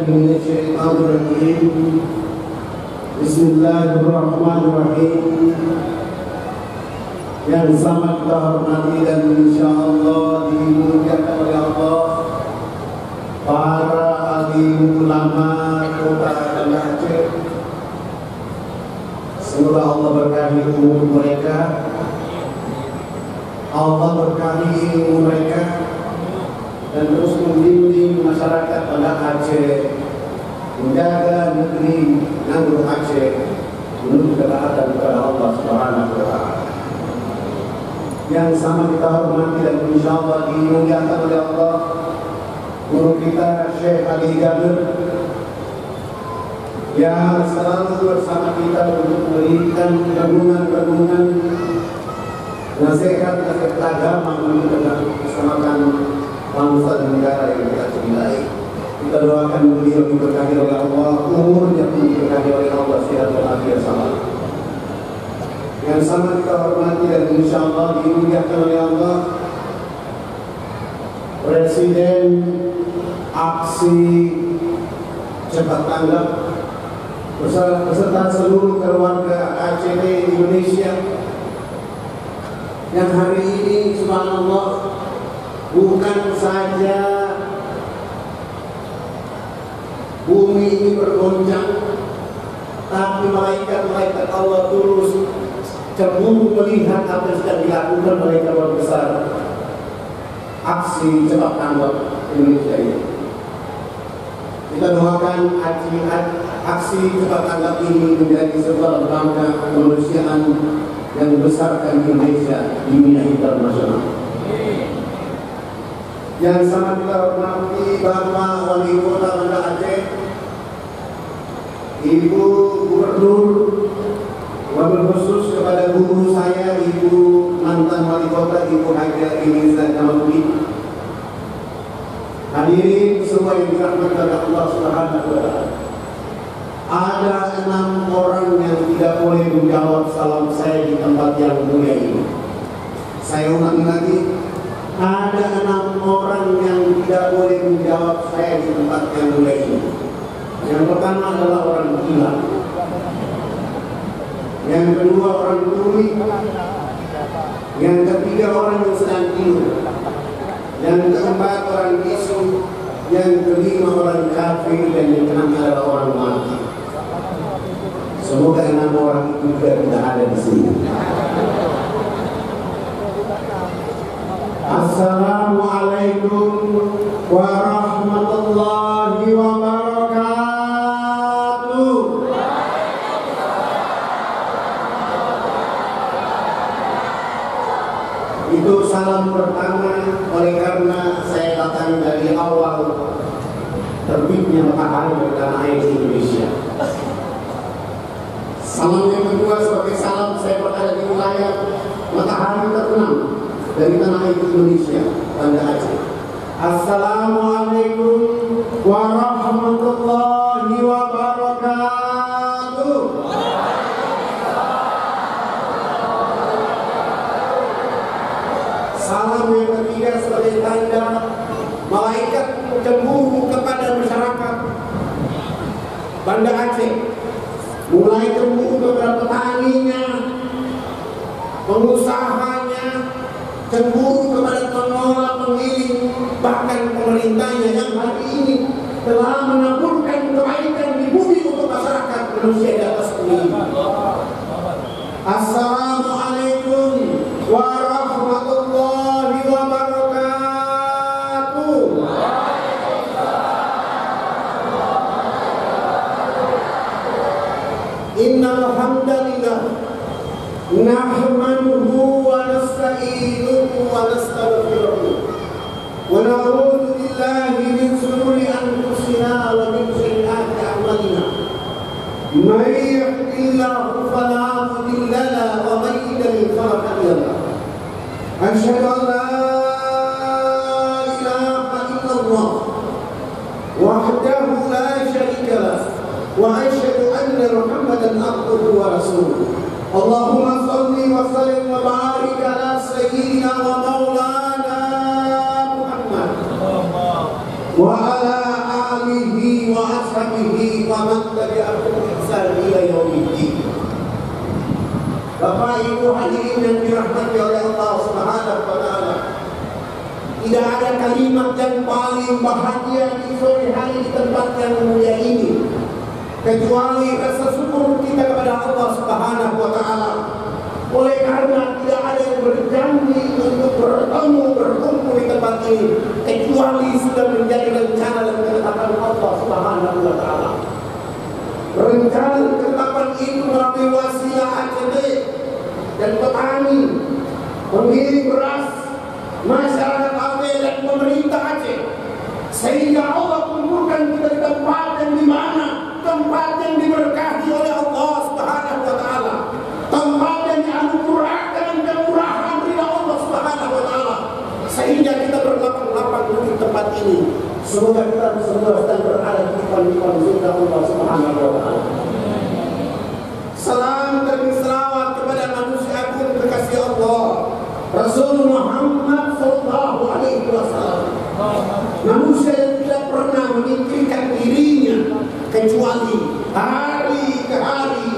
من الشيطان الرجيم. بسم الله الرحمن الرحيم. Yang sangat kita hormati dan insyaallah dimuliakan oleh Allah, para alim ulama Kota Banda Aceh. Semoga Allah berkahi umur mereka, Allah berkahi ilmu mereka, dan terus membimbing masyarakat Banda Aceh menjaga negeri Nanggroe Aceh menuju ketaatan kepada Allah Subhanahu wa Ta'ala. Yang sama kita hormati dan insyaallah dimuliakan oleh Allah, guru kita Syekh Ali Jabir, yang selalu bersama kita untuk memberikan gabungan-gabungan nasihat agama menuju keselamatan bangsa dan negara yang kita cintai. Kita doakan beliau diberkahi oleh Allah, umurnya pun diberkahi oleh Allah, sehat walafiat selalu. Yang sama kita hormati dan insyaallah dimuliakan oleh Allah, Presiden Aksi Cepat Tanggap beserta seluruh keluarga ACT Indonesia yang hari ini subhanallah bukan saja bumi ini bergoncang, tapi malaikat-malaikat Allah tulus cemburu melihat apa yang sedang dilakukan oleh keluarga besar Aksi Cepat Tanggap Indonesia ini. Kita doakan aksi Cepat Tanggap ini menjadi sebuah lembaga kemanusiaan yang membesarkan Indonesia di dunia internasional. Yang sangat kita hormati Bapak Wali Kota Banda Aceh, Ibu Gubernur, wabil khusus kepada guru saya, Ibu mantan Wali Kota, Ibu Haja Inizan Kamaludin. Hadirin semua yang dirahmati oleh Allah Subhanahu wa Ta'ala. Ada 6 orang yang tidak boleh menjawab salam saya di tempat yang mulia ini. Saya ulangi lagi, ada 6 orang yang tidak boleh menjawab saya di tempat yang mulia ini. Yang pertama adalah orang gila, yang kedua orang tuli, yang ketiga orang yang sedang tidur, yang keempat orang bisu, yang kelima orang kafir, dan yang keenam adalah orang mati. Semoga 6 orang itu juga tidak ada di sini. Assalamualaikum warahmatullahi wabarakatuh. Itu salam pertama, oleh karena saya datang dari awal terbitnya matahari di tanah air Indonesia. Salam yang kedua sebagai salam saya berada di wilayah matahari terbenam dari tanah air Indonesia, Banda Aceh. Assalamualaikum warahmatullahi wabarakatuh. Salam yang ketiga sebagai tanda malaikat cemburu kepada masyarakat Banda Aceh, mulai cemburu kepada petaninya, pengusahanya, cemburu kepada pengelola, penggiling, bahkan pemerintahnya yang hari ini telah menaburkan kebaikan di bumi untuk masyarakat manusia di atas bumi. Assalamualaikum warahmatullahi wabarakatuh. Innal hamdalillah nahmaduhu wa nasta'inuhu wa nastaghfiruh wa na'udzu billahi min shururi anfusina wa min sayyiati a'malina. May yahdihillahu fala mudilla lahu wa may yudlil fala hadiya lahu. Asyhadu an la ilaha illallah wahdahu la syarika lahu wa asyhadu anna Muhammadan abduhu wa rasuluh. Allahumma salli wa sallim wa barik ala sayyidina wa maulana Muhammad wa ala alihi wa Bapak Ibu hadirin yang dirahmati oleh Allah Subhanahu wa taala. Tidak ada kalimat yang paling bahagia di sore hari di tempat yang mulia ini kecuali rasa syukur kita kepada Allah Subhanahu wa taala. Oleh karena tidak ada yang berjanji untuk berkumpul di tempat ini kecuali sudah menjadi rencana dan ketetapan Allah Subhanahu wa taala. Rencana ketetapan itu melalui wasilah ACT dan petani, pengirim beras, masyarakat Aceh dan pemerintah Aceh, sehingga Allah kumpulkan kita di tempat yang dimana tempat yang diberkahi oleh Allah Subhanahu wa taala, tempat yang dianugerahkan kemurahan ridha Allah Subhanahu wa taala, sehingga kita berlapang-lapang di tempat ini. Semoga kita semua sedang berada di depan surga Allah Subhanahu wa taala. Salam dan selawat kepada manusia agung kekasih Allah, Rasul Muhammad sallallahu alaihi wasallam. Manusia yang tidak pernah memikirkan dirinya kecuali hari ke hari,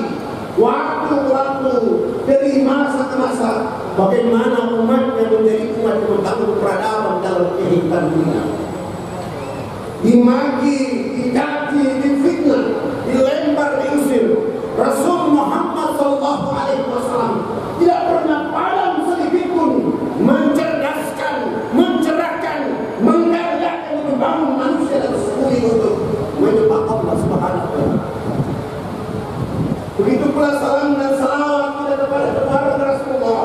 waktu ke waktu, dari masa ke masa, bagaimana umatnya menjadi umat yang membangun peradaban dalam kehidupan dunia. Dimaki, dicaci, difitnah, dilempar, diusir, Rasul Muhammad sallallahu alaihi wasallam tidak pernah padam sedikit pun mencerdaskan, mencerahkan, menggardakan, membangun manusia dan semua untuk menyembah Allah Subhanahu wa taala. Begitu pula salam dan salawat kita kepada Rasulullah,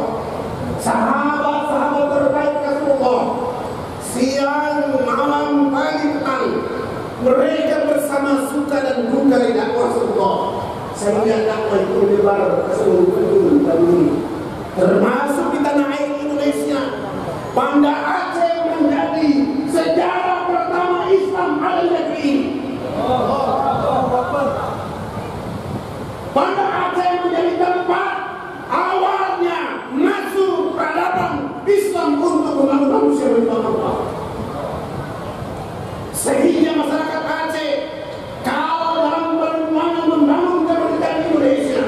sahabat-sahabat terbaik Rasulullah, siang, malam, pagi, petang, mereka bersama suka dan duka di dakwah Rasulullah, sehingga dakwah itu menyebar ke seluruh penjuru dunia, termasuk di tanah air Indonesia. Banda Aceh menjadi sejarah pertama Islam ada di negeri ini. Banda Aceh menjadi tempat awalnya masuk peradaban Islam untuk membangun manusia menyembah Allah. Sehingga masyarakat Aceh kalau dalam perjuangan membangun kemerdekaan Indonesia,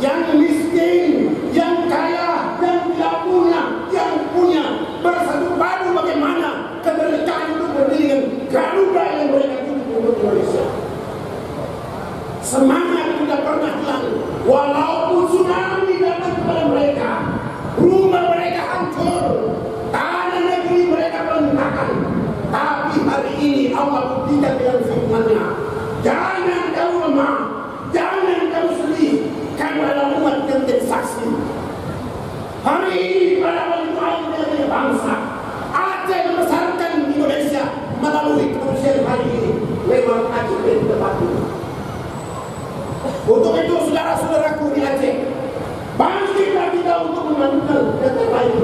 yang miskin, yang kaya, yang tidak punya, yang punya, bersatu padu bagaimana kemerdekaan itu berdiri dengan Garuda yang mereka tuntut untuk Indonesia. Semangat tidak pernah hilang, walaupun tsunami datang kepada mereka, rumah mereka hancur, tanah negeri mereka berantakan. Tapi hari ini Allah buktikan dengan firman-Nya, jangan kamu lemah, jangan kamu sedih, kamu adalah umat yang menjadi saksi. Hari ini peradaban itu ada dari bangsa. Aceh membesarkan Indonesia melalui kemanusiaan hari ini lewat ACT di tempat ini. Untuk itu saudara-saudaraku di Aceh, bangkitlah kita untuk memajukan yang terbaik.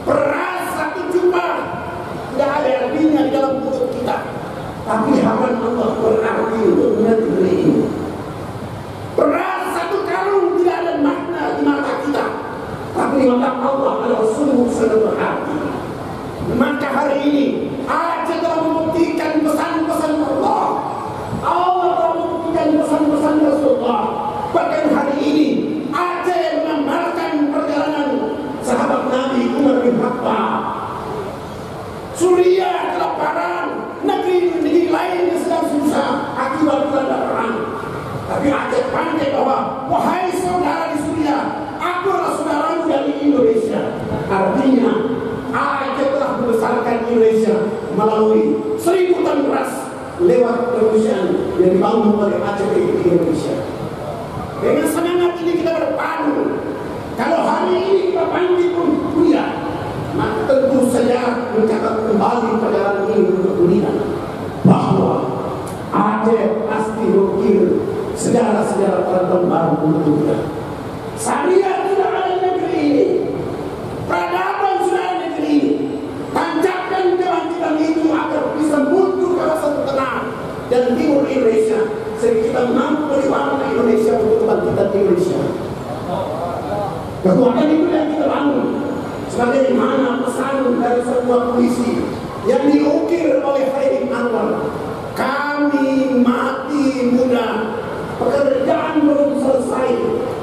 Beras satu jumlah tidak ada artinya di dalam mulut kita, tapi harapan Allah berarti untuk negeri ini. Beras satu karung tidak ada makna di mata kita, tapi di mata Allah adalah sungguh sangat berarti. Maka hari ini Aceh telah membuktikan pesan-pesan Allah. Allah telah membuktikan pesan-pesan Rasulullah. Bahkan hari ini Aceh mengamalkan perjalanan sahabat Nabi Umar bin Khattab. Suriah kelaparan, negeri lain yang sedang susah akibat dilanda perang. Tapi Aceh pandai bahwa, wahai saudara di Suriah, aku adalah saudaramu dari Indonesia. Artinya Aceh telah membesarkan Indonesia melalui 1000 ton beras lewat kemanusiaan yang dibangun oleh Aceh di Indonesia. Dengan semangat ini kita berpadu. Kalau hari ini kita bangkit pun tidak, maka tentu saja mencatat kembali perjalanan ini untuk dunia bahwa Aceh pasti mengukir sejarah-sejarah peradaban baru untuk kita. Syariat sudah ada di negeri ini, peradaban sudah ada di negeri ini. Tancapkan kebangkitan itu agar bisa muncul kawasan tengah dan timur Indonesia, sehingga kita mampu berjuang Indonesia untuk kebangkitan Indonesia. Kekuatan itu yang kita bangun. Sebagaimana pesan dari sebuah puisi yang diukir oleh Khairi Anwar, kami mati muda, pekerjaan belum selesai,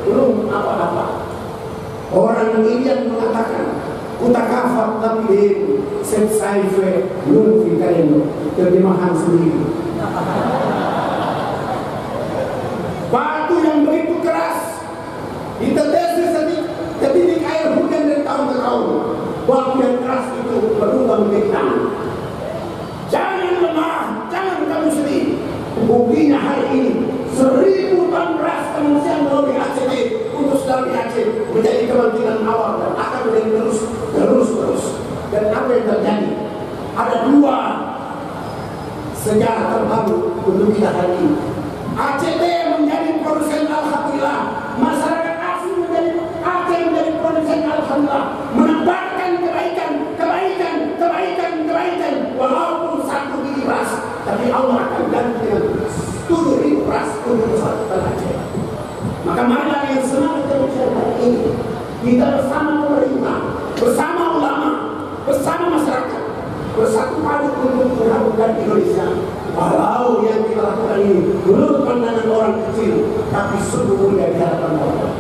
belum apa-apa. Orang ini yang mengatakan kutakafat tapi setsaife belum fikain, terjemahan sendiri. Batu yang begitu keras ditetes ketika air hujan dari tahun ke tahun, batu yang keras itu berubah menjadi tanah. Jangan lemah, jangan kamu sedih. Buktinya hari ini 1000 ton beras kemanusiaan melalui ACT untuk saudara di Aceh menjadi kepentingan awal dan akan menjadi terus. Dan apa yang terjadi? Ada 2 sejarah terbaru untuk kita hari ini. ACT menjadi produsen, alhamdulillah. Masyarakat asli menjadi Aceh menjadi produsen, alhamdulillah. Menebarkan kebaikan, walaupun 1 biji beras, tapi Allah akan ganti dengan 7.000 beras untuk masyarakat Aceh. Maka marilah yang semangat teruskan hari ini, kita bersama pemerintah, bersama ulama, bersama masyarakat, bersatu padu untuk melakukan Indonesia. Walau yang kita lakukan ini menurut pandangan orang kecil, tapi sungguh mulia di hadapan Allah.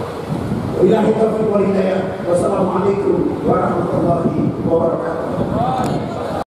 Wabillahi taufiq wal hidayah. Wassalamualaikum warahmatullahi wabarakatuh.